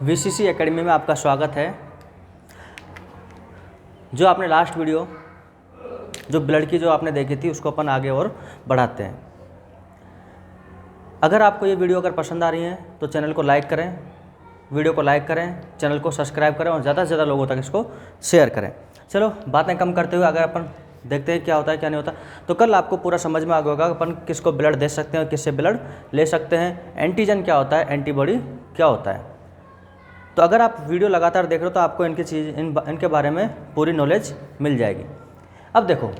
VCC academy में आपका स्वागत है। जो आपने लास्ट वीडियो जो ब्लड की जो आपने देखी थी उसको अपन आगे और बढ़ाते हैं। अगर आपको ये वीडियो अगर पसंद आ रही है तो चैनल को लाइक करें, वीडियो को लाइक करें, चैनल को सब्सक्राइब करें और ज़्यादा से ज़्यादा लोगों तक इसको शेयर करें। चलो बातें कम करते हुए अगर अपन देखते हैं क्या होता है क्या नहीं होता। तो कल आपको पूरा समझ में आ गया होगा अपन किसको ब्लड दे सकते हैं और किससे ब्लड ले सकते हैं, एंटीजन क्या होता है, एंटीबॉडी क्या होता है। तो अगर आप वीडियो लगातार देख रहे हो तो आपको इनके बारे में पूरी नॉलेज मिल जाएगी। अब देखो,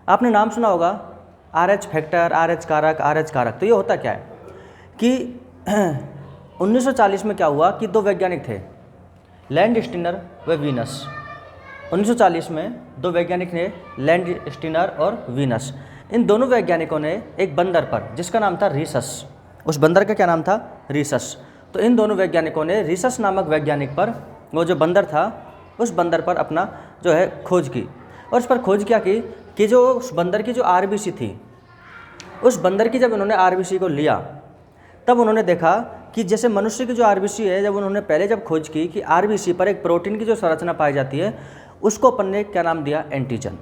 आपने नाम सुना होगा RH फैक्टर, RH कारक। तो ये होता क्या है कि 1940 में क्या हुआ कि दो वैज्ञानिक थे, लैंडस्टीनर व वीनस। 1940 में दो वैज्ञानिक ने, लैंडस्टीनर और वीनस। इन दोनों वैज्ञानिकों ने एक बंदर पर जिसका नाम था रीसस, उस बंदर का क्या नाम था, रीसस। तो इन दोनों वैज्ञानिकों ने रीसस नामक वैज्ञानिक पर, वो जो बंदर था उस बंदर पर अपना जो है खोज की। और इस पर खोज क्या की कि जो उस बंदर की जो RBC थी, उस बंदर की जब उन्होंने RBC को लिया तब उन्होंने देखा कि जैसे मनुष्य की जो RBC है, जब उन्होंने पहले जब खोज की कि RBC पर एक प्रोटीन की जो संरचना पाई जाती है उसको अपन ने क्या नाम दिया, एंटीजन।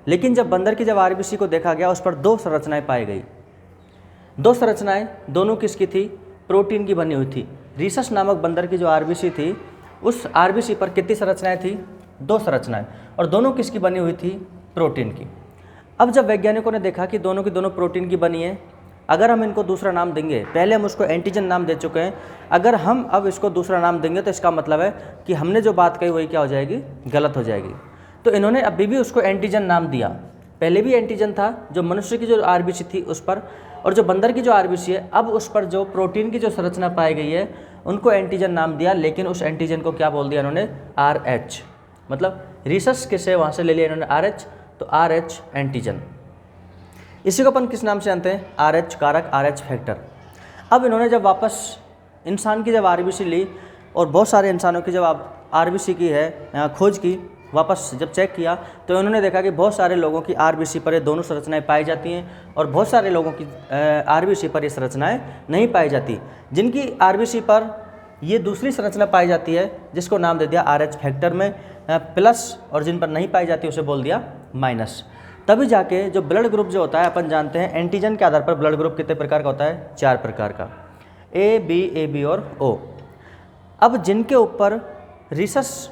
लेकिन जब बंदर की जब RBC को देखा गया उस पर दो संरचनाएं पाई गई। दो संरचनाएं दोनों किसकी थी, प्रोटीन की बनी हुई थी। रीसस नामक बंदर की जो RBC थी उस RBC पर कितनी संरचनाएं थी, दो संरचनाएं, और दोनों किसकी बनी हुई थी, प्रोटीन की। अब जब वैज्ञानिकों ने देखा कि दोनों की दोनों प्रोटीन की बनी है, अगर हम इनको दूसरा नाम देंगे, पहले हम उसको एंटीजन नाम दे चुके हैं, अगर हम अब इसको दूसरा नाम देंगे तो इसका मतलब है कि हमने जो बात कही वही क्या हो जाएगी, गलत हो जाएगी। तो इन्होंने अभी भी उसको एंटीजन नाम दिया। पहले भी एंटीजन था जो मनुष्य की जो RBC थी उस पर, और जो बंदर की जो RBC है अब उस पर जो प्रोटीन की जो संरचना पाई गई है उनको एंटीजन नाम दिया। लेकिन उस एंटीजन को क्या बोल दिया इन्होंने, RH। मतलब रीसस किसे वहाँ से ले लिया इन्होंने, RH, तो RH एंटीजन। इसी को अपन किस नाम से जानते हैं, RH कारक, RH फैक्टर। अब इन्होंने जब वापस इंसान की जब RBC ली और बहुत सारे इंसानों की जब RBC की है खोज की, वापस जब चेक किया तो इन्होंने देखा कि बहुत सारे लोगों की RBC पर ये दोनों संरचनाएं पाई जाती हैं और बहुत सारे लोगों की RBC पर ये संरचनाएं नहीं पाई जाती। जिनकी RBC पर ये दूसरी संरचना पाई जाती है जिसको नाम दे दिया RH फैक्टर में प्लस, और जिन पर नहीं पाई जाती उसे बोल दिया माइनस। तभी जाके जो ब्लड ग्रुप जो होता है अपन जानते हैं एंटीजन के आधार पर ब्लड ग्रुप कितने प्रकार का होता है, 4 प्रकार का, AB और O। अब जिनके ऊपर रीसस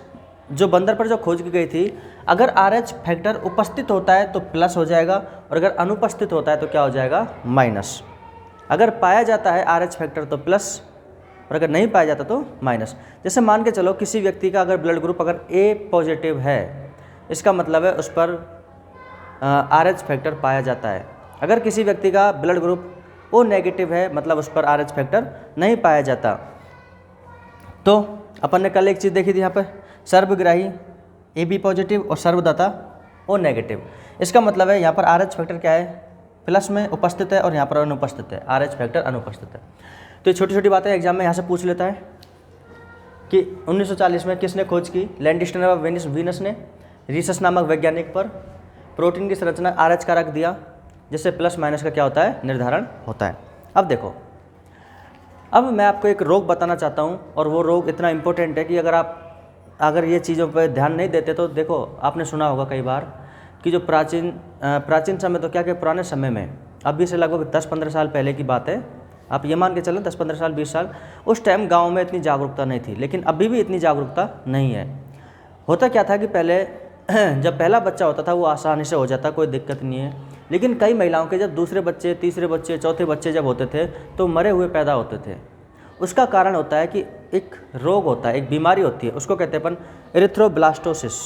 जो बंदर पर जो खोज की गई थी, अगर RH फैक्टर उपस्थित होता है तो प्लस हो जाएगा और अगर अनुपस्थित होता है तो क्या हो जाएगा, माइनस। अगर पाया जाता है RH फैक्टर तो प्लस और अगर नहीं पाया जाता तो माइनस। जैसे मान के चलो किसी व्यक्ति का अगर ब्लड ग्रुप अगर A पॉजिटिव है, इसका मतलब है उस पर RH फैक्टर पाया जाता है। अगर किसी व्यक्ति का ब्लड ग्रुप O नेगेटिव है मतलब उस पर RH फैक्टर नहीं पाया जाता। तो अपन ने कल एक चीज़ देखी थी यहाँ पर, सर्वग्राही AB पॉजिटिव और सर्वदाता O नेगेटिव। इसका मतलब है यहाँ पर RH फैक्टर क्या है, प्लस में उपस्थित है और यहाँ पर अनुपस्थित है, RH फैक्टर अनुपस्थित है। तो ये छोटी छोटी बातें एग्जाम में यहाँ से पूछ लेता है कि 1940 में किसने खोज की, लैंडस्टीनर व वीनस ने। रीसस नामक वैज्ञानिक पर प्रोटीन की संरचना RH कारक दिया जिससे प्लस माइनस का क्या होता है, निर्धारण होता है। अब देखो, अब मैं आपको एक रोग बताना चाहता हूँ और वो रोग इतना इम्पोर्टेंट है कि अगर ये चीज़ों पर ध्यान नहीं देते तो देखो, आपने सुना होगा कई बार कि जो प्राचीन समय, तो क्या कि पुराने समय में, अभी से लगभग 10-15 साल पहले की बात है, आप ये मान के चलो 10-15 साल 20 साल, उस टाइम गांव में इतनी जागरूकता नहीं थी, लेकिन अभी भी इतनी जागरूकता नहीं है। होता क्या था कि पहले जब पहला बच्चा होता था वो आसानी से हो जाता, कोई दिक्कत नहीं है। लेकिन कई महिलाओं के जब दूसरे बच्चे, तीसरे बच्चे, चौथे बच्चे जब होते थे तो मरे हुए पैदा होते थे। उसका कारण होता है कि एक रोग होता है, एक बीमारी होती है, उसको कहते हैं अपन एरिथ्रोब्लास्टोसिस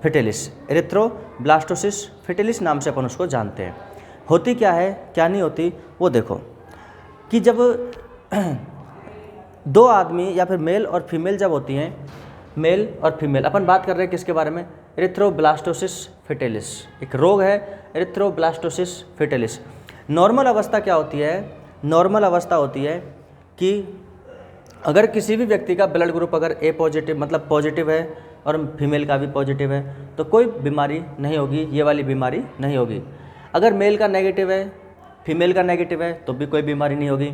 फिटिलिस। एरिथ्रोब्लास्टोसिस फिटिलिस नाम से अपन उसको जानते हैं। होती क्या है क्या नहीं होती वो देखो कि जब दो आदमी या फिर मेल और फीमेल जब होती हैं, मेल और फीमेल, अपन बात कर रहे हैं किसके बारे में, एरिथ्रोब्लास्टोसिस फिटिलिस। एक रोग है एरिथ्रोब्लास्टोसिस फिटिलिस। नॉर्मल अवस्था क्या होती है, नॉर्मल अवस्था होती है कि अगर किसी भी व्यक्ति का ब्लड ग्रुप अगर A पॉजिटिव मतलब पॉजिटिव है और फीमेल का भी पॉजिटिव है तो कोई बीमारी नहीं होगी, ये वाली बीमारी नहीं होगी। अगर मेल का नेगेटिव है फीमेल का नेगेटिव है तो भी कोई बीमारी नहीं होगी।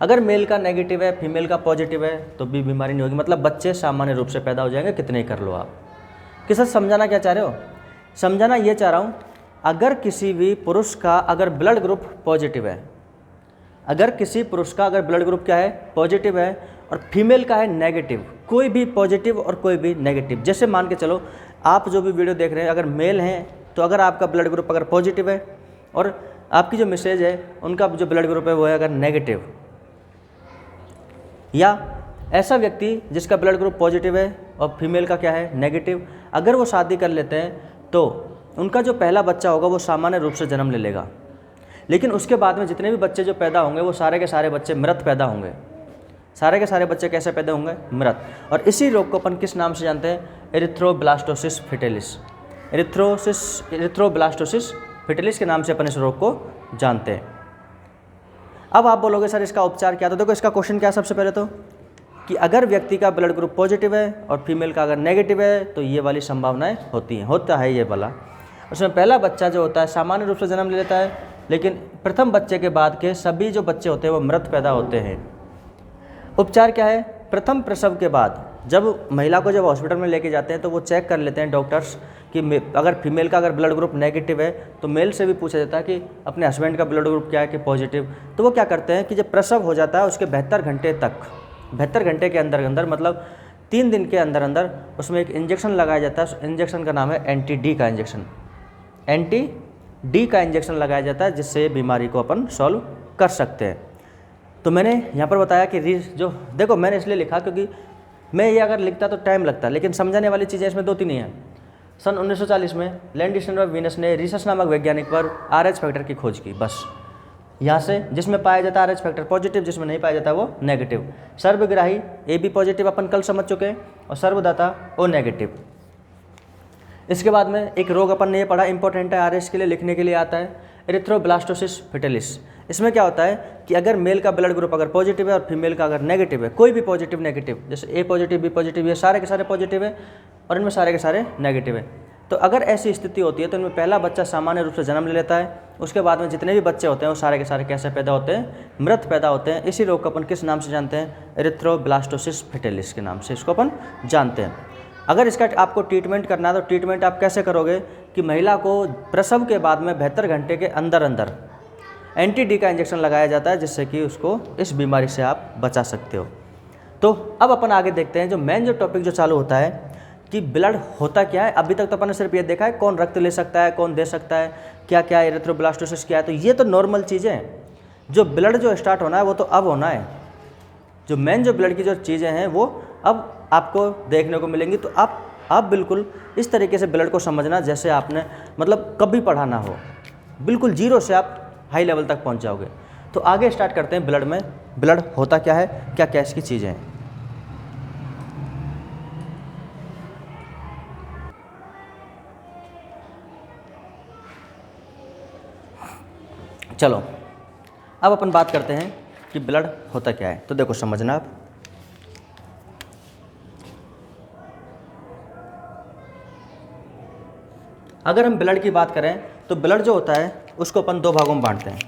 अगर मेल का नेगेटिव है, फीमेल का पॉजिटिव है तो भी बीमारी नहीं होगी। मतलब बच्चे सामान्य रूप से पैदा हो जाएंगे, कितने ही कर लो आप। कि सर समझाना क्या चाह रहे हो? समझाना ये चाह रहा हूँ, अगर किसी भी पुरुष का अगर ब्लड ग्रुप पॉजिटिव है, अगर किसी पुरुष का अगर ब्लड ग्रुप क्या है पॉजिटिव है और फीमेल का है नेगेटिव, कोई भी पॉजिटिव और कोई भी नेगेटिव, जैसे मान के चलो आप जो भी वीडियो देख रहे हैं अगर मेल हैं तो अगर आपका ब्लड ग्रुप अगर पॉजिटिव है और आपकी जो मैसेज है उनका जो ब्लड ग्रुप है वो है अगर नेगेटिव, या ऐसा व्यक्ति जिसका ब्लड ग्रुप पॉजिटिव है और फीमेल का क्या है नेगेटिव, अगर वो शादी कर लेते हैं तो उनका जो पहला बच्चा होगा वो सामान्य रूप से जन्म ले लेगा, लेकिन उसके बाद में जितने भी बच्चे जो पैदा होंगे वो सारे के सारे बच्चे मृत पैदा होंगे। सारे के सारे बच्चे कैसे पैदा होंगे? मृत। और इसी रोग को अपन किस नाम से जानते हैं? Erythroblastosis fetalis. एरिथ्रोब्लास्टोसिस फिटेलिस के नाम से अपन इस रोग को जानते हैं। अब आप बोलोगे सर इसका उपचार क्या? तो देखो इसका क्वेश्चन क्या है सबसे पहले तो, कि अगर व्यक्ति का ब्लड ग्रुप पॉजिटिव है और फीमेल का अगर नेगेटिव है तो ये वाली संभावनाएं होती हैं, होता है ये वाला। उसमें पहला बच्चा जो होता है सामान्य रूप से जन्म ले लेता है, लेकिन प्रथम बच्चे के बाद के सभी जो बच्चे होते हैं वो मृत पैदा होते हैं। उपचार क्या है? प्रथम प्रसव के बाद जब महिला को जब हॉस्पिटल में लेके जाते हैं तो वो चेक कर लेते हैं डॉक्टर्स कि अगर फीमेल का अगर ब्लड ग्रुप नेगेटिव है तो मेल से भी पूछा जाता है कि अपने हस्बैंड का ब्लड ग्रुप क्या है कि पॉजिटिव। तो वो क्या करते हैं कि जब प्रसव हो जाता है उसके 72 घंटे तक, 72 घंटे के अंदर अंदर मतलब 3 दिन के अंदर अंदर उसमें एक इंजेक्शन लगाया जाता है। उस इंजेक्शन का नाम है एंटी-डी का इंजेक्शन। एंटी-डी का इंजेक्शन लगाया जाता है जिससे बीमारी को अपन सॉल्व कर सकते हैं। तो मैंने यहाँ पर बताया कि जो देखो मैंने इसलिए लिखा क्योंकि मैं ये अगर लिखता तो टाइम लगता, लेकिन समझाने वाली चीज़ें इसमें 2-3 ही हैं। सन 1940 में लैंडस्टीनर और वीनस ने रिसस नामक वैज्ञानिक पर RH फैक्टर की खोज की, बस यहाँ से, जिसमें पाया जाता है RH फैक्टर पॉजिटिव, जिसमें नहीं पाया जाता वो नेगेटिव। सर्वग्राही AB पॉजिटिव अपन कल समझ चुके हैं और सर्वदाता O नेगेटिव। इसके बाद में एक रोग अपन ने ये पढ़ा, इंपॉर्टेंट है RH के लिए लिखने के लिए आता है, एरिथ्रोब्लास्टोसिस फिटेलिस। इसमें क्या होता है कि अगर मेल का ब्लड ग्रुप अगर पॉजिटिव है और फीमेल का अगर नेगेटिव है, कोई भी पॉजिटिव नेगेटिव, जैसे A पॉजिटिव B पॉजिटिव, ये सारे के सारे पॉजिटिव है और इनमें सारे के सारे नेगेटिव है, तो अगर ऐसी स्थिति होती है तो इनमें पहला बच्चा सामान्य रूप से जन्म ले लेता है। उसके बाद में जितने भी बच्चे होते हैं वो सारे के सारे कैसे पैदा होते हैं? मृत पैदा होते हैं। इसी रोग को अपन किस नाम से जानते हैं? एरिथ्रोब्लास्टोसिस फिटेलिस के नाम से इसको अपन जानते हैं। अगर इसका आपको ट्रीटमेंट करना है तो ट्रीटमेंट आप कैसे करोगे कि महिला को प्रसव के बाद में 72 घंटे के अंदर अंदर एंटी-डी का इंजेक्शन लगाया जाता है, जिससे कि उसको इस बीमारी से आप बचा सकते हो। तो अब अपन आगे देखते हैं जो मेन जो टॉपिक जो चालू होता है कि ब्लड होता क्या है। अभी तक तो अपन ने सिर्फ ये देखा है कौन रक्त ले सकता है, कौन दे सकता है, क्या क्या एरिथ्रोब्लास्टोसिस क्या है, तो ये तो नॉर्मल चीज़ें हैं। जो ब्लड जो स्टार्ट होना है वो तो अब होना है। जो मेन जो ब्लड की जो चीज़ें हैं वो अब आपको देखने को मिलेंगी। तो आप बिल्कुल इस तरीके से ब्लड को समझना जैसे आपने मतलब कभी पढ़ा ना हो, बिल्कुल जीरो से आप हाई लेवल तक पहुंच जाओगे। तो आगे स्टार्ट करते हैं ब्लड में, ब्लड होता क्या है, क्या क्या इसकी चीज़ें हैं। चलो अब अपन बात करते हैं कि ब्लड होता क्या है। तो देखो समझना आप, अगर हम ब्लड की बात करें तो ब्लड जो होता है उसको अपन 2 भागों में बांटते हैं।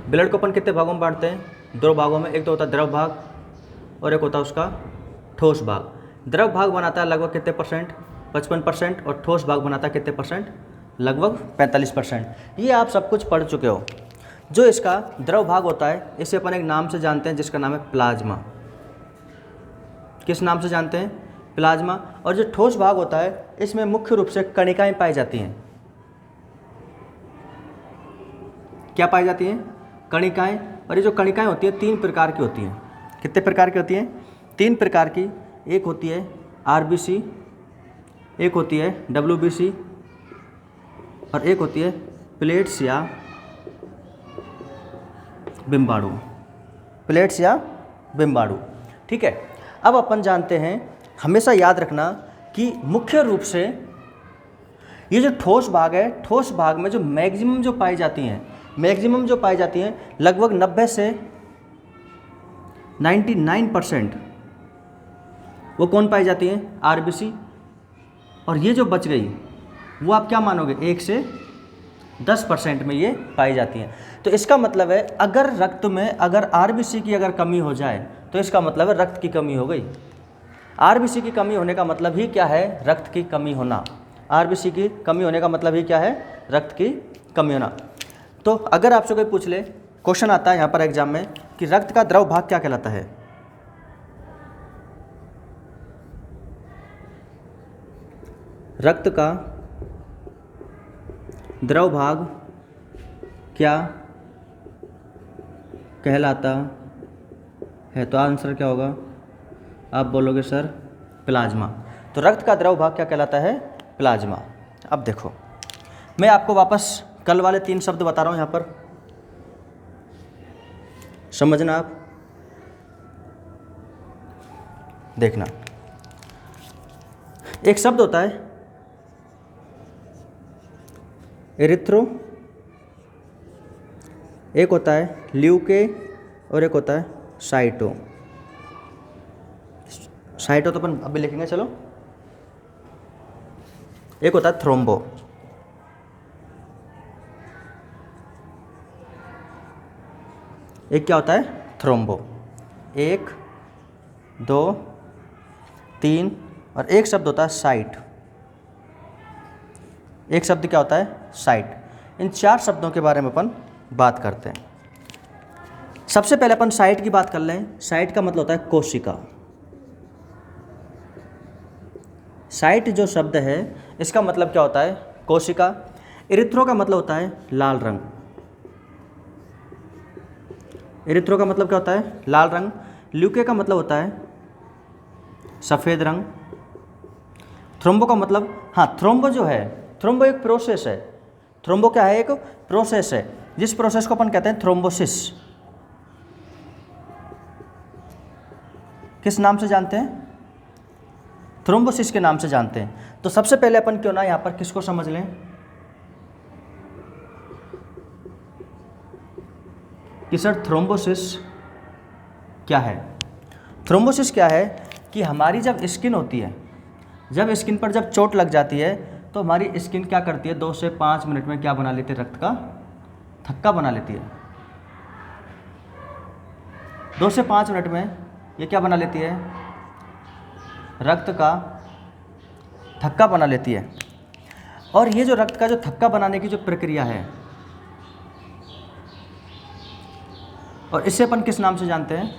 ब्लड को अपन कितने भागों में बांटते हैं? 2 भागों में। एक तो होता है द्रव भाग और एक होता है उसका ठोस भाग। द्रव भाग बनाता है लगभग कितने परसेंट? 55%। और ठोस भाग बनाता है कितने परसेंट? लगभग 45%। ये आप सब कुछ पढ़ चुके हो। जो इसका द्रव भाग होता है इसे अपन एक नाम से जानते हैं जिसका नाम है प्लाज्मा। किस नाम से जानते हैं? प्लाज्मा। और जो ठोस भाग होता है इसमें मुख्य रूप से कणिकाएं पाई जाती हैं। क्या पाई जाती हैं? कणिकाएं। और ये जो कणिकाएं होती हैं 3 प्रकार की होती हैं। कितने प्रकार की होती हैं? 3 प्रकार की। एक होती है RBC, एक होती है WBC और एक होती है प्लेट्स या बिम्बाणु। प्लेट्स या बिम्बाणु, ठीक है। अब अपन जानते हैं, हमेशा याद रखना कि मुख्य रूप से ये जो ठोस भाग है, ठोस भाग में जो मैक्सिमम जो पाई जाती हैं लगभग 90 से 99% वो कौन पाई जाती हैं? RBC। और ये जो बच गई वो आप क्या मानोगे? 1 से 10% में ये पाई जाती हैं। तो इसका मतलब है अगर रक्त में अगर आरबीसी की अगर कमी हो जाए तो इसका मतलब है रक्त की कमी हो गई। आरबीसी की कमी होने का मतलब ही क्या है? रक्त की कमी होना। आरबीसी की कमी होने का मतलब ही क्या है? रक्त की कमी होना। तो अगर आपसे कोई पूछ ले, क्वेश्चन आता है यहाँ पर एग्जाम में कि रक्त का द्रव भाग क्या कहलाता है? रक्त का द्रव भाग क्या कहलाता है? तो आंसर क्या होगा? आप बोलोगे सर प्लाज्मा। तो रक्त का द्रव भाग क्या कहलाता है? प्लाज्मा। अब देखो, मैं आपको वापस कल वाले 3 शब्द बता रहा हूँ यहाँ पर, समझना आप, देखना। एक शब्द होता है एरिथ्रो, एक होता है ल्यूके और एक होता है साइटो। साइटो तो अपन अभी लिखेंगे, चलो। एक होता है थ्रोम्बो। एक क्या होता है? थ्रोम्बो। 1 2 3 और एक शब्द होता है साइट। एक शब्द क्या होता है? साइट। इन 4 शब्दों के बारे में अपन बात करते हैं। सबसे पहले अपन साइट की बात कर लें। साइट का मतलब होता है कोशिका। साइट जो शब्द है इसका मतलब क्या होता है? कोशिका। इरिथ्रो का मतलब होता है लाल रंग। इरिथ्रो का मतलब क्या होता है? लाल रंग। ल्यूके का मतलब होता है सफ़ेद रंग। थ्रोम्बो का मतलब, हाँ, थ्रोम्बो जो है, थ्रोम्बो एक प्रोसेस है। थ्रोम्बो क्या है? एक प्रोसेस है, जिस प्रोसेस को अपन कहते हैं थ्रोम्बोसिस। किस नाम से जानते हैं? थ्रोम्बोसिस के नाम से जानते हैं। तो सबसे पहले अपन क्यों ना यहाँ पर किसको समझ लें कि सर थ्रोम्बोसिस क्या है। थ्रोम्बोसिस क्या है कि हमारी जब स्किन होती है, जब स्किन पर जब चोट लग जाती है तो हमारी स्किन क्या करती है? 2 से 5 मिनट में क्या बना लेती है? रक्त का थक्का बना लेती है। 2 से 5 मिनट में ये क्या बना लेती है? रक्त का थक्का बना लेती है। और ये जो रक्त का जो थक्का बनाने की जो प्रक्रिया है, और इसे अपन किस नाम से जानते हैं?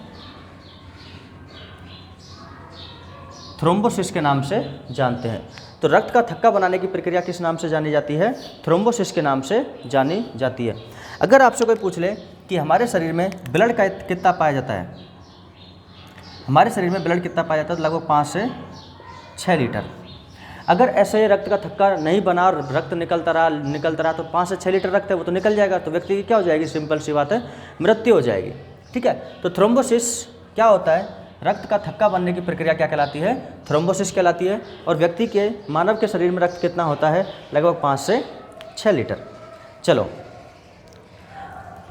थ्रोम्बोसिस के नाम से जानते हैं। तो रक्त का थक्का बनाने की प्रक्रिया किस नाम से जानी जाती है? थ्रोम्बोसिस के नाम से जानी जाती है। अगर आपसे कोई पूछ ले कि हमारे शरीर में ब्लड का कितना पाया जाता है, हमारे शरीर में ब्लड कितना पाया जाता है? तो लगभग 5 से 6 लीटर। अगर ऐसे रक्त का थक्का नहीं बना और रक्त निकलता रहा तो 5 से 6 लीटर रक्त है वो तो निकल जाएगा, तो व्यक्ति की क्या हो जाएगी? सिंपल सी बात है, मृत्यु हो जाएगी। ठीक है। तो थ्रोम्बोसिस क्या होता है? रक्त का थक्का बनने की प्रक्रिया क्या कहलाती है? थ्रोम्बोसिस कहलाती है। और व्यक्ति के, मानव के शरीर में रक्त कितना होता है? लगभग 5 से 6 लीटर। चलो,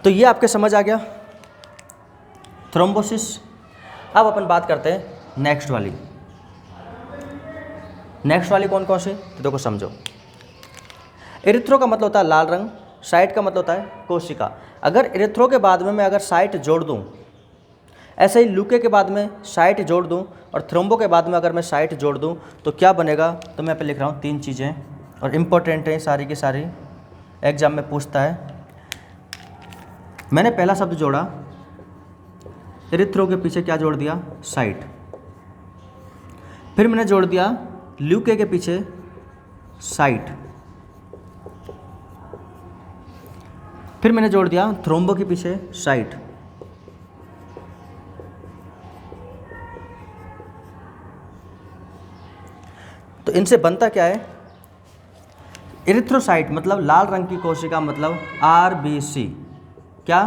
तो ये आपके समझ आ गया थ्रोम्बोसिस। अब अपन बात करते हैं नेक्स्ट वाली। नेक्स्ट वाली कौन कौन सी? तो देखो समझो। इरिथ्रो का मतलब होता है लाल रंग, साइट का मतलब होता है कोशिका। अगर इरिथ्रो के बाद में मैं अगर साइट जोड़ दूं, ऐसे ही ल्यूके के बाद में साइट जोड़ दूं और थ्रोम्बो के बाद में अगर मैं साइट जोड़ दूं तो क्या बनेगा? तो मैं पे लिख रहा हूँ 3 चीज़ें और इम्पोर्टेंट है सारी की सारी, एग्जाम में पूछता है। मैंने पहला शब्द जोड़ा, इरिथ्रो के पीछे क्या जोड़ दिया? साइट। फिर मैंने जोड़ दिया ल्यूके के पीछे साइट। फिर मैंने जोड़ दिया थ्रोम्बो के पीछे साइट। तो इनसे बनता क्या है? इरिथ्रोसाइट मतलब लाल रंग की कोशिका, मतलब आरबीसी। क्या?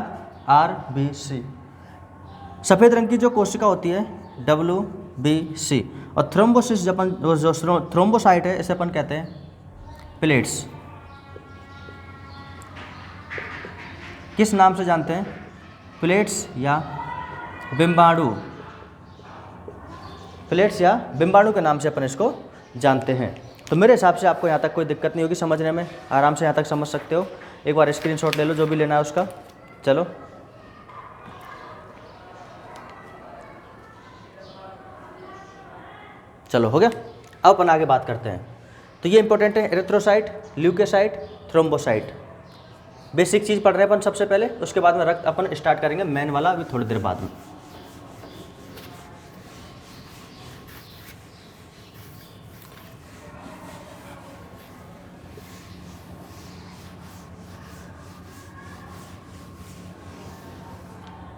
आरबीसी। सफ़ेद रंग की जो कोशिका होती है डब्ल्यूबीसी। और थ्रोम्बोसिस जो थ्रोम्बोसाइट है इसे अपन कहते हैं प्लेट्स। किस नाम से जानते हैं? प्लेट्स या बिम्बाणु। प्लेट्स या बिम्बाणु के नाम से अपन इसको जानते हैं। तो मेरे हिसाब से आपको यहाँ तक कोई दिक्कत नहीं होगी समझने में, आराम से यहाँ तक समझ सकते हो। एक बार स्क्रीनशॉट ले लो जो भी लेना है उसका। चलो चलो हो गया। अब अपन आगे बात करते हैं। तो ये इंपॉर्टेंट है, एरिथ्रोसाइट, ल्यूकोसाइट, थ्रोम्बोसाइट। बेसिक चीज़ पढ़ रहे हैं अपन सबसे पहले, उसके बाद में रक्त अपन स्टार्ट करेंगे मेन वाला अभी थोड़ी देर बाद में।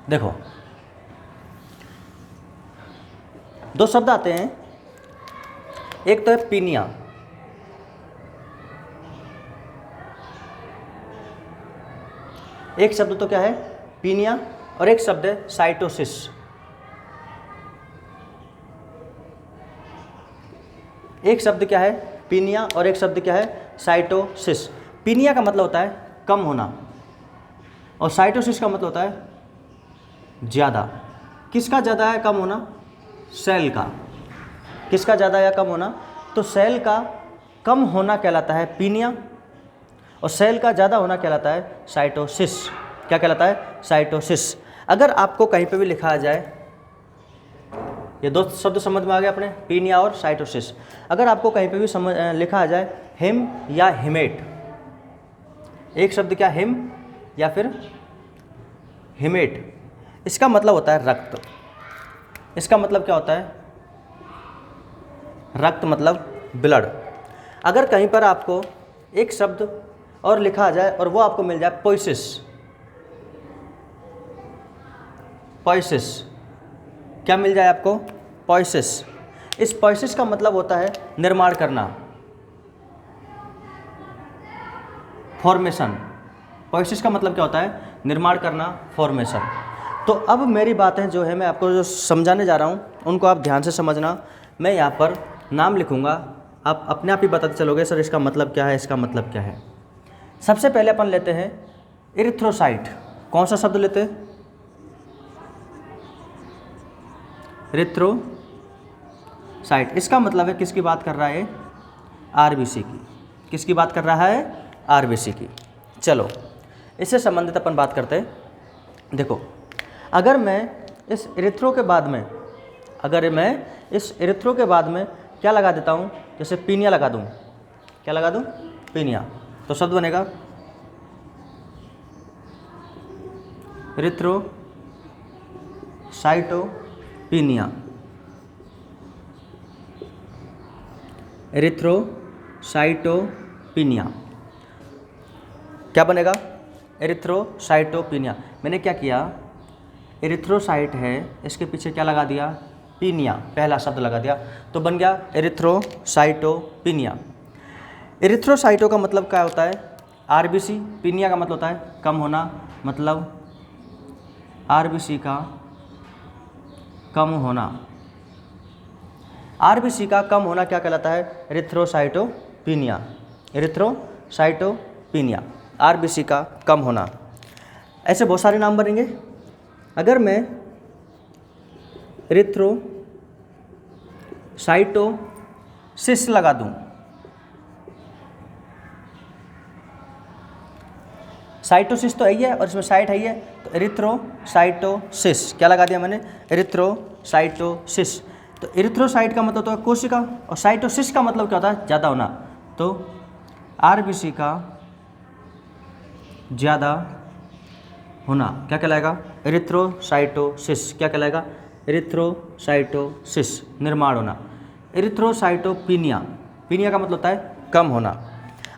देखो दो शब्द आते हैं, एक तो है पीनिया, एक शब्द तो क्या है पीनिया, और एक शब्द है साइटोसिस। एक शब्द क्या है पीनिया और एक शब्द क्या है साइटोसिस। पीनिया का मतलब होता है कम होना और साइटोसिस का मतलब होता है ज़्यादा। किसका ज़्यादा है कम होना? सेल का। किसका ज़्यादा या कम होना? तो सेल का कम होना कहलाता है पीनिया और सेल का ज़्यादा होना कहलाता है साइटोसिस। क्या कहलाता है? साइटोसिस। अगर आपको कहीं पे भी लिखा आ जाए, ये दो शब्द समझ में आ गए अपने, पीनिया और साइटोसिस। अगर आपको कहीं पे भी लिखा आ जाए हिम या हिमेट, एक शब्द क्या हिम या फिर हिमेट, इसका मतलब होता है रक्त। इसका मतलब क्या होता है? रक्त मतलब ब्लड। अगर कहीं पर आपको एक शब्द और लिखा आ जाए और वो आपको मिल जाए पोइसिस, पोइसिस, क्या मिल जाए आपको? पोइसिस। इस पोइसिस का मतलब होता है निर्माण करना, फॉर्मेशन। पोइसिस का मतलब क्या होता है? निर्माण करना, फॉर्मेशन। तो अब मेरी बातें जो है मैं आपको जो समझाने जा रहा हूँ उनको आप ध्यान से समझना। मैं यहाँ पर नाम लिखूँगा, आप अपने आप ही बताते चलोगे सर इसका मतलब क्या है, इसका मतलब क्या है। सबसे पहले अपन लेते हैं एरिथ्रोसाइट। कौन सा शब्द लेते हैं? एरिथ्रोसाइट। इसका मतलब है किसकी बात कर रहा है? आरबीसी की। किसकी बात कर रहा है? आरबीसी की। चलो इससे संबंधित अपन बात करते हैं। देखो अगर मैं इस एरिथ्रो के बाद में, अगर मैं इस एरिथ्रो के बाद में क्या लगा देता हूँ, जैसे पीनिया लगा दूँ, क्या लगा दूँ? पीनिया, तो शब्द बनेगा एरिथ्रोसाइटोपिनिया। एरिथ्रोसाइटोपिनिया क्या बनेगा? एरिथ्रोसाइटोपिनिया। मैंने क्या किया, एरिथ्रोसाइट है, इसके पीछे क्या लगा दिया? पीनिया, पहला शब्द लगा दिया, तो बन गया एरिथ्रोसाइटोपिनिया। एरिथ्रोसाइटो का मतलब क्या होता है? आरबीसी। पीनिया का मतलब होता है कम होना, मतलब आरबीसी का कम होना। आरबीसी का कम होना क्या कहलाता है? एरिथ्रोसाइटोपिनिया। एरिथ्रोसाइटोपिनिया, आरबीसी का कम होना। ऐसे बहुत सारे नाम बनेंगे। अगर मैं एरिथ्रोसाइटोसिस लगा दूं, साइटोसिस तो है ही है और इसमें साइट है ही है, तो एरिथ्रोसाइटोसिस क्या लगा दिया मैंने? एरिथ्रोसाइटोसिस। तो एरिथ्रोसाइट का मतलब तो है कोशिका और साइटोसिस का मतलब क्या होता है? ज़्यादा होना। तो आरबीसी का ज़्यादा होना क्या कहलाएगा? एरिथ्रोसाइटोसिस। क्या कहलाएगा? एरिथ्रोसाइटोसिस, निर्माण होना। एरिथ्रोसाइटोपिनिया, पिनिया का मतलब होता है कम होना।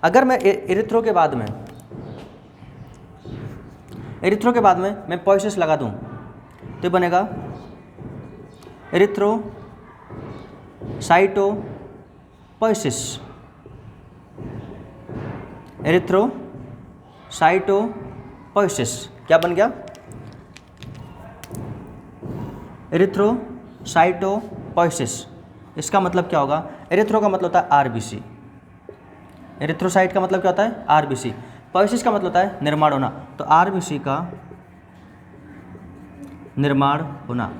अगर मैं एरिथ्रो के बाद में मैं पोइसिस लगा दूं तो बनेगा एरिथ्रोसाइटोपोइसिस। एरिथ्रोसाइटोपोइसिस क्या बन गया? एरिथ्रोसाइटोपोइसिस। इसका मतलब क्या होगा? एरिथ्रो का मतलब होता है आरबीसी, एरिथ्रोसाइट का मतलब क्या होता है? आरबीसी। पोइसिस का मतलब होता है निर्माण होना, तो आरबीसी का निर्माण होना।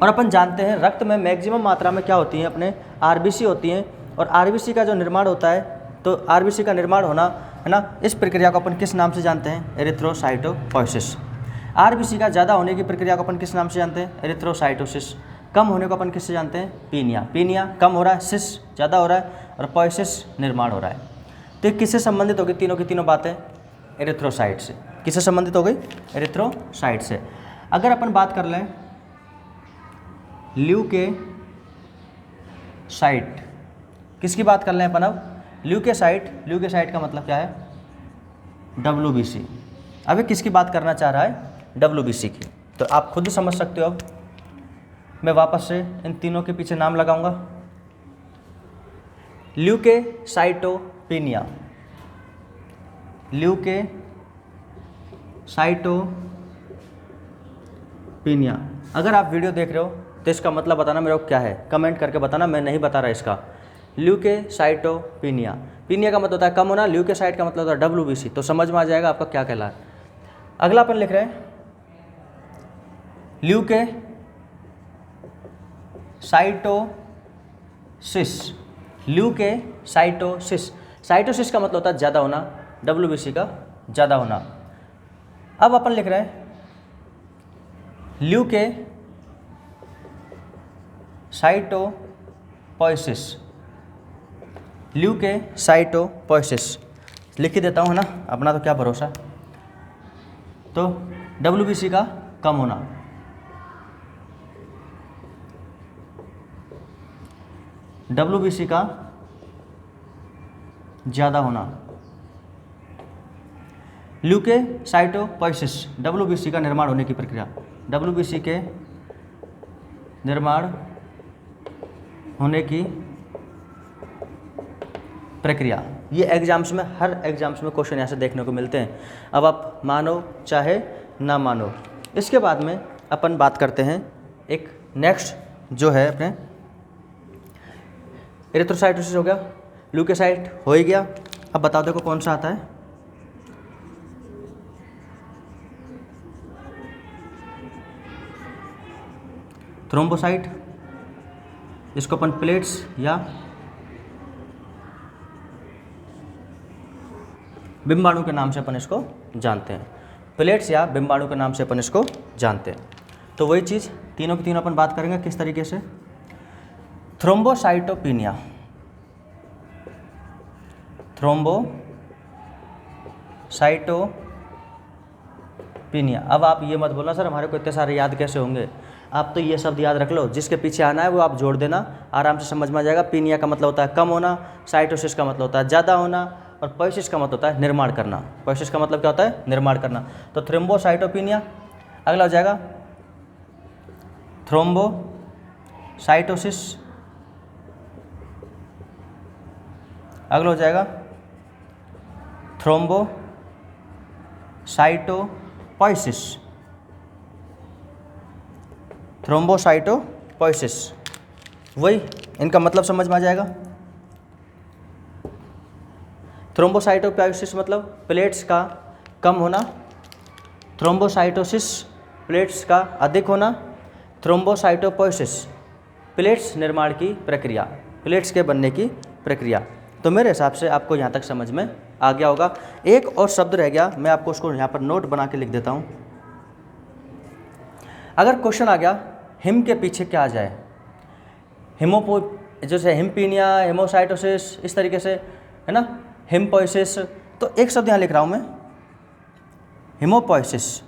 और अपन जानते हैं रक्त में मैक्सिमम मात्रा में क्या होती हैं? अपने आरबीसी होती हैं, और आरबीसी का जो निर्माण होता है, तो आरबीसी का निर्माण होना है ना। इस प्रक्रिया को अपन किस नाम से जानते हैं? एरिथ्रोसाइटोपोइसिस। आरबीसी का ज़्यादा होने की प्रक्रिया को अपन किस नाम से जानते हैं? एरिथ्रोसाइटोसिस। कम होने को अपन किससे जानते हैं? पीनिया। पीनिया कम हो रहा है, सिस ज़्यादा हो रहा है और पोइसिस निर्माण हो रहा है। तो ये किससे संबंधित होगी? तीनों की तीनों बातें एरिथ्रोसाइट से। किससे संबंधित हो गई? एरिथ्रोसाइट से। अगर अपन बात कर लें ल्यूकेसाइट, किसकी बात कर लें अपन अब? ल्यूकेसाइट। ल्यूकेसाइट का मतलब क्या है? WBC। अब ये किसकी बात करना चाह रहा है? WBC की। तो आप खुद समझ सकते हो। अब मैं वापस से इन तीनों के पीछे नाम लगाऊंगा। ल्यूकेसाइटोपिनिया, ल्यूकेसाइटोपिनिया। अगर आप वीडियो देख रहे हो तो इसका मतलब बताना मेरे को क्या है, कमेंट करके बताना, मैं नहीं बता रहा इसका। ल्यूकेसाइटोपिनिया, पिनिया का मतलब होता है कम होना, ल्यूकेसाइट का मतलब होता है WBC। तो समझ में आ जाएगा आपका क्या कहला है। अगला अपन लिख रहे हैं ल्यूकेसाइटोसिस। ल्यूकेसाइटोसिस, साइटोसिस का मतलब होता है ज़्यादा होना, WBC का ज़्यादा होना। अब अपन लिख रहे हैं ल्यूकेसाइटोपोइसिस। ल्यूकेसाइटोपोइसिस लिख ही देता हूँ, है ना, अपना तो क्या भरोसा। तो WBC का कम होना, WBC का ज़्यादा होना। ल्यूकेसाइटोपोइसिस, WBC का निर्माण होने की प्रक्रिया। WBC के निर्माण होने की प्रक्रिया। ये एग्जाम्स में, हर एग्जाम्स में क्वेश्चन ऐसे देखने को मिलते हैं। अब आप मानो चाहे ना मानो। इसके बाद में अपन बात करते हैं एक नेक्स्ट जो है अपने एरिथ्रोसाइटोसिस हो गया, ल्यूकेसाइट हो ही गया। अब बताओ देखो कौन सा आता है? थ्रोम्बोसाइट। इसको अपन प्लेट्स या बिम्बाणु के नाम से अपन इसको जानते हैं। प्लेट्स या बिम्बाणु के नाम से अपन इसको जानते हैं। तो वही चीज़ तीनों की तीनों अपन बात करेंगे किस तरीके से। Thrombocytopenia, thrombocytopenia. अब आप ये मत बोलना सर हमारे को इतने सारे याद कैसे होंगे। आप तो ये शब्द याद रख लो, जिसके पीछे आना है वो आप जोड़ देना, आराम से समझ में आ जाएगा। पिनिया का मतलब होता है कम होना, साइटोसिस का मतलब होता है ज़्यादा होना, और पोइसिस का मतलब होता है निर्माण करना। पोइसिस का मतलब क्या होता है? निर्माण करना। तो थ्रोम्बोसाइटोपिनिया। अगला हो जाएगा थ्रोम्बोसाइटोसिस। अगला हो जाएगा थ्रोम्बोसाइटोपोइसिस। थ्रोम्बोसाइटोपोइसिस, वही इनका मतलब समझ में आ जाएगा। थ्रोम्बोसाइटोपोइसिस मतलब प्लेट्स का कम होना, थ्रोम्बोसाइटोसिस प्लेट्स का अधिक होना, थ्रोम्बोसाइटोपोइसिस प्लेट्स निर्माण की प्रक्रिया, प्लेट्स के बनने की प्रक्रिया। तो मेरे हिसाब से आपको यहाँ तक समझ में आ गया होगा। एक और शब्द रह गया, मैं आपको उसको यहाँ पर नोट बना के लिख देता हूँ। अगर क्वेश्चन आ गया हिम के पीछे क्या आ जाए, जैसे हिमपीनिया, हेमोसाइटोसिस, इस तरीके से, है ना, हिमपोइसिस, तो एक शब्द यहाँ लिख रहा हूँ मैं, हिमोपोइसिस।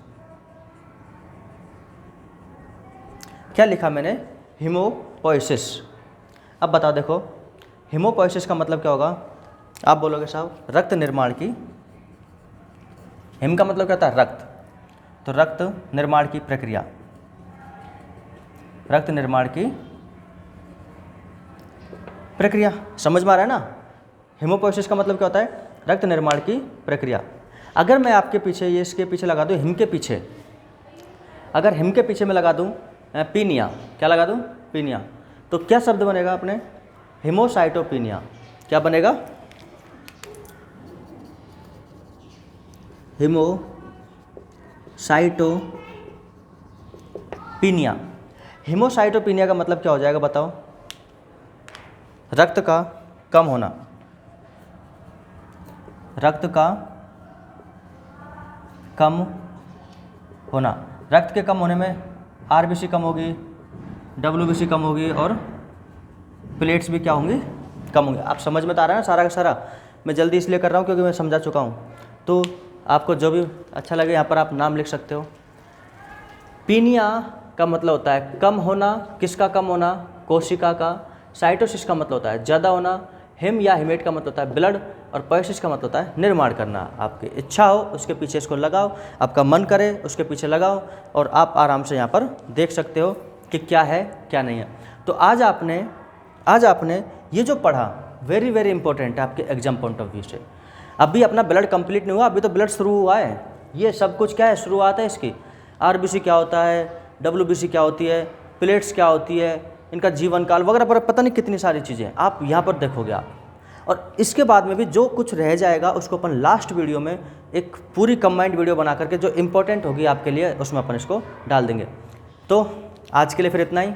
क्या लिखा मैंने? हिमोपोइसिस। अब बताओ देखो हिमोपोइसिस का मतलब क्या होगा? आप बोलोगे साहब रक्त निर्माण की, हिम का मतलब क्या होता है? रक्त। तो रक्त निर्माण की प्रक्रिया, रक्त निर्माण की प्रक्रिया। समझ में आ रहा है ना? हिमोपोइसिस का मतलब क्या होता है? रक्त निर्माण की प्रक्रिया। अगर मैं आपके पीछे ये इसके पीछे लगा दूँ हिम के पीछे, अगर हिम के पीछे मैं लगा दूँ पीनिया, क्या लगा दूँ? पीनिया, तो क्या शब्द बनेगा अपने? हिमोसाइटोपिनिया। क्या बनेगा? हिमोसाइटोपिनिया। हिमोसाइटोपिनिया का मतलब क्या हो जाएगा बताओ? रक्त का कम होना, रक्त का कम होना। रक्त के कम होने में आरबीसी कम होगी, डब्ल्यूबीसी कम होगी और प्लेट्स भी क्या होंगी, कम होंगी। आप समझ में तो आ रहा है ना सारा का सारा। मैं जल्दी इसलिए कर रहा हूँ क्योंकि मैं समझा चुका हूँ। तो आपको जो भी अच्छा लगे यहाँ पर आप नाम लिख सकते हो। पीनिया का मतलब होता है कम होना। किसका कम होना? कोशिका का। साइटोसिस का मतलब होता है ज़्यादा होना। हिम या हिमेट का मतलब होता है ब्लड। और पोएसिस का मतलब होता है निर्माण करना। आपकी इच्छा हो उसके पीछे इसको लगाओ, आपका मन करे उसके पीछे लगाओ और आप आराम से यहाँ पर देख सकते हो कि क्या है क्या नहीं है। तो आज आपने ये जो पढ़ा वेरी वेरी इंपॉर्टेंट है आपके एग्जाम पॉइंट ऑफ व्यू से। अभी अपना ब्लड कंप्लीट नहीं हुआ, अभी तो ब्लड शुरू हुआ है। ये सब कुछ क्या है, शुरुआत है इसकी। आरबीसी क्या होता है, डब्ल्यूबीसी क्या होती है, प्लेट्स क्या होती है, इनका जीवन काल वगैरह पर पता नहीं कितनी सारी चीज़ें आप यहाँ पर देखोगे आप। और इसके बाद में भी जो कुछ रह जाएगा उसको अपन लास्ट वीडियो में एक पूरी कंबाइंड वीडियो बना करके जो इम्पोर्टेंट होगी आपके लिए उसमें अपन इसको डाल देंगे। तो आज के लिए फिर इतना ही।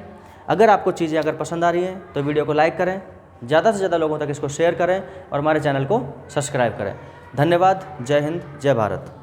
अगर आपको चीज़ें अगर पसंद आ रही हैं तो वीडियो को लाइक करें, ज़्यादा से ज़्यादा लोगों तक इसको शेयर करें और हमारे चैनल को सब्सक्राइब करें। धन्यवाद। जय हिंद, जय भारत।